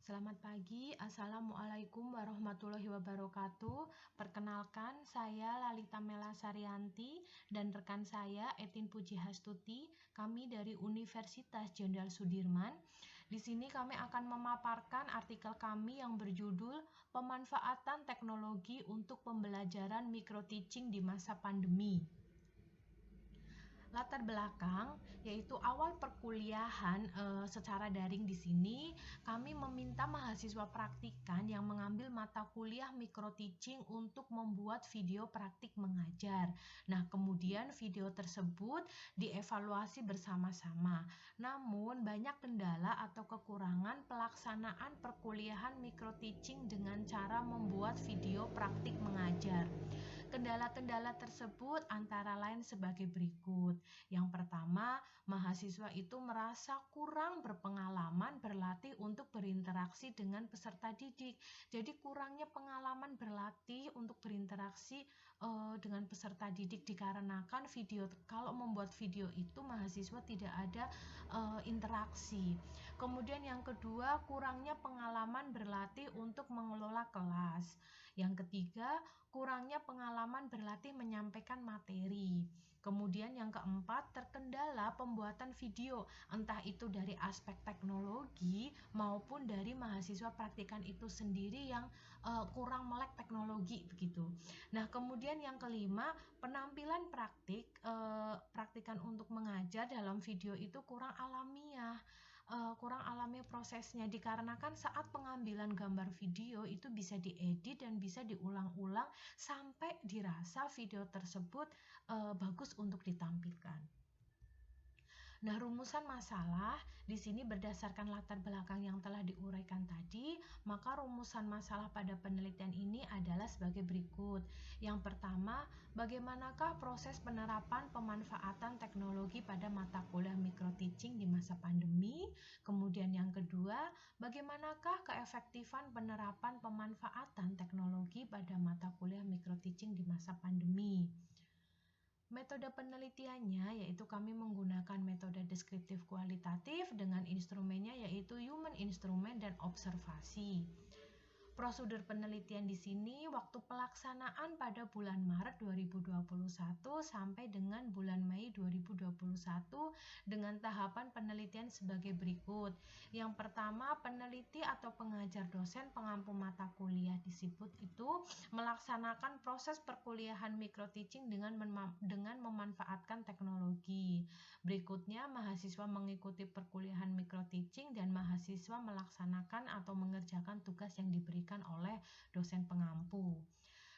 Selamat pagi, Assalamualaikum warahmatullahi wabarakatuh. Perkenalkan, saya Lalita Mela Saryanti dan rekan saya Etin Puji Hastuti. Kami dari Universitas Jenderal Sudirman. Di sini kami akan memaparkan artikel kami yang berjudul Pemanfaatan Teknologi untuk Pembelajaran Microteaching di Masa Pandemi. Latar belakang yaitu awal perkuliahan secara daring di sini kami meminta mahasiswa praktikan yang mengambil mata kuliah microteaching untuk membuat video praktik mengajar. Nah, kemudian video tersebut dievaluasi bersama-sama. Namun, banyak kendala atau kekurangan pelaksanaan perkuliahan microteaching dengan cara membuat video praktik mengajar. Kendala-kendala tersebut antara lain sebagai berikut. Yang pertama, mahasiswa itu merasa kurang berpengalaman berlatih untuk berinteraksi dengan peserta didik. Jadi kurangnya pengalaman berlatih untuk berinteraksi dengan peserta didik dikarenakan kalau membuat video itu mahasiswa tidak ada interaksi. Kemudian yang kedua, kurangnya pengalaman berlatih untuk mengelola kelas. Yang ketiga, kurangnya pengalaman berlatih menyampaikan materi. Kemudian yang keempat, terkendala pembuatan video, entah itu dari aspek teknologi maupun dari mahasiswa praktikan itu sendiri yang kurang melek teknologi begitu. Nah, kemudian yang kelima, penampilan praktikan untuk mengajar dalam video itu kurang alamiah prosesnya dikarenakan saat pengambilan gambar video itu bisa diedit dan bisa diulang-ulang sampai dirasa video tersebut bagus untuk ditampilkan. Nah, rumusan masalah di sini berdasarkan latar belakang yang telah diuraikan tadi, maka rumusan masalah pada penelitian ini adalah sebagai berikut. Yang pertama, bagaimanakah proses penerapan pemanfaatan teknologi pada mata kuliah microteaching di masa pandemi? Kemudian yang kedua, bagaimanakah keefektifan penerapan pemanfaatan teknologi pada mata kuliah microteaching di masa pandemi? Metode penelitiannya yaitu kami menggunakan metode deskriptif kualitatif dengan instrumennya yaitu human instrument dan observasi. Prosedur penelitian di sini waktu pelaksanaan pada bulan Maret 2021 sampai dengan bulan Mei 2021 dengan tahapan penelitian sebagai berikut. Yang pertama, peneliti atau pengajar dosen pengampu mata kuliah disebut itu melaksanakan proses perkuliahan microteaching dengan memanfaatkan teknologi. Berikutnya, mahasiswa mengikuti perkuliahan microteaching dan mahasiswa melaksanakan atau mengerjakan tugas yang diberikan oleh dosen pengampu.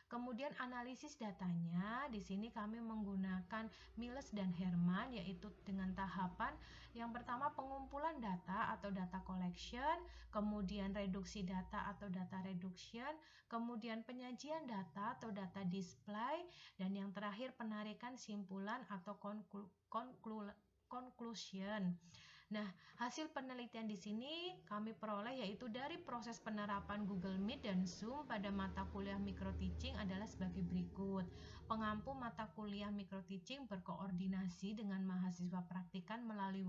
Kemudian analisis datanya, di sini kami menggunakan Miles dan Herman yaitu dengan tahapan yang pertama pengumpulan data atau data collection, kemudian reduksi data atau data reduction, kemudian penyajian data atau data display, dan yang terakhir penarikan simpulan atau conclusion. Nah, hasil penelitian di sini kami peroleh yaitu dari proses penerapan Google Meet dan Zoom pada mata kuliah microteaching adalah sebagai berikut. Pengampu mata kuliah microteaching berkoordinasi dengan mahasiswa praktikan melalui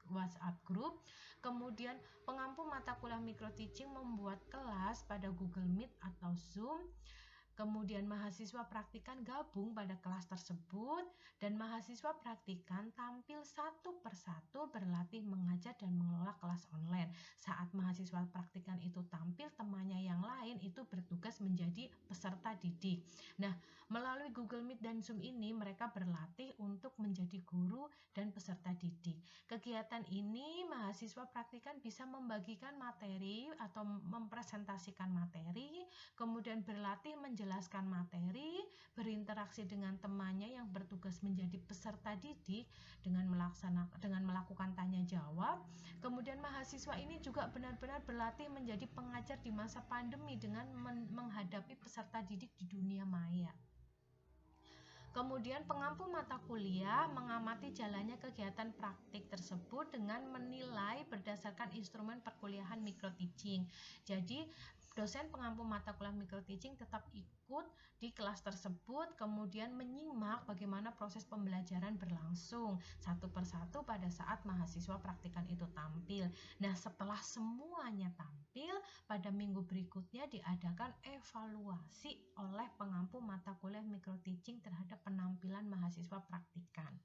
WhatsApp group. Kemudian pengampu mata kuliah microteaching membuat kelas pada Google Meet atau Zoom. Kemudian mahasiswa praktikan gabung pada kelas tersebut dan mahasiswa praktikan tampil satu persatu berlatih mengajar dan mengelola kelas online. Saat mahasiswa praktikan itu tampil, temannya yang lain itu bertugas menjadi peserta didik. Nah, melalui Google Meet dan Zoom ini mereka berlatih untuk menjadi guru dan peserta didik. Kegiatan ini mahasiswa praktikan bisa membagikan materi atau mempresentasikan materi, kemudian berlatih menjelaskan materi, berinteraksi dengan temannya yang bertugas menjadi peserta didik dengan melakukan tanya jawab. Kemudian mahasiswa ini juga benar-benar berlatih menjadi pengajar di masa pandemi dengan menghadapi peserta didik di dunia maya. Kemudian pengampu mata kuliah mengamati jalannya kegiatan praktik tersebut dengan menilai berdasarkan instrumen perkuliahan microteaching. Jadi dosen pengampu mata kuliah micro teaching tetap ikut di kelas tersebut, kemudian menyimak bagaimana proses pembelajaran berlangsung satu persatu pada saat mahasiswa praktikan itu tampil. Nah, setelah semuanya tampil, pada minggu berikutnya diadakan evaluasi oleh pengampu mata kuliah micro teaching terhadap penampilan mahasiswa praktikan.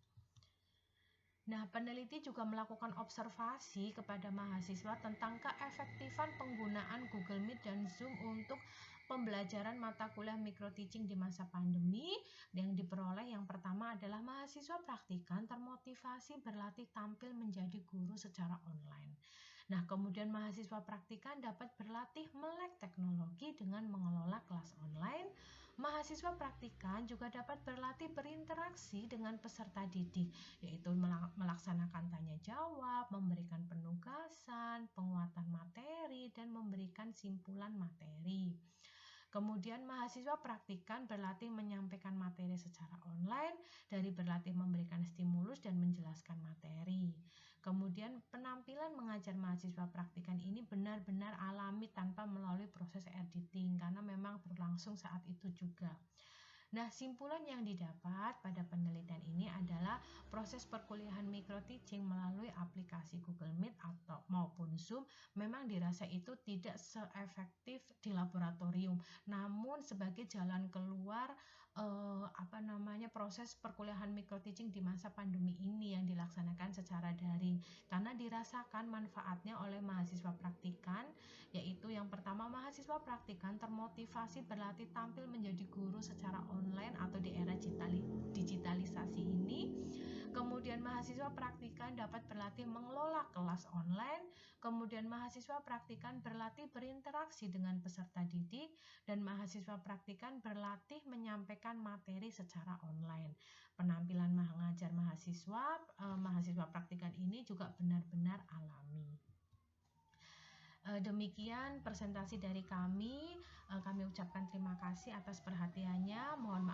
Nah, peneliti juga melakukan observasi kepada mahasiswa tentang keefektifan penggunaan Google Meet dan Zoom untuk pembelajaran mata kuliah micro teaching di masa pandemi. Yang diperoleh yang pertama adalah mahasiswa praktikan termotivasi berlatih tampil menjadi guru secara online. Nah, kemudian mahasiswa praktikan dapat berlatih melek teknologi dengan mengelola kelas online. Mahasiswa praktikan juga dapat berlatih berinteraksi dengan peserta didik, yaitu melaksanakan tanya jawab, memberikan penugasan, penguatan materi, dan memberikan simpulan materi. Kemudian mahasiswa praktikan berlatih menyampaikan materi secara online, dari berlatih memberikan stimulus dan menjelaskan materi. Kemudian penampilan mengajar mahasiswa praktikan ini benar-benar alami tanpa melalui proses editing karena memang berlangsung saat itu juga. Nah, simpulan yang didapat pada penelitian ini adalah proses perkuliahan micro teaching melalui aplikasi Google Meet atau maupun Zoom memang dirasa itu tidak seefektif di laboratorium. Namun sebagai jalan keluar proses perkuliahan micro teaching di masa pandemi ini yang dilaksanakan secara daring, karena dirasakan manfaatnya oleh mahasiswa praktikan, yaitu yang pertama mahasiswa praktikan termotivasi berlatih tampil menjadi guru secara online atau di era digitalisasi ini. Kemudian mahasiswa praktikan dapat berlatih mengelola kelas online. Kemudian mahasiswa praktikan berlatih berinteraksi dengan peserta didik, dan mahasiswa praktikan berlatih menyampaikan materi secara online. Penampilan mengajar mahasiswa praktikan ini juga benar-benar alami. Demikian presentasi dari kami. Kami ucapkan terima kasih atas perhatiannya. Mohon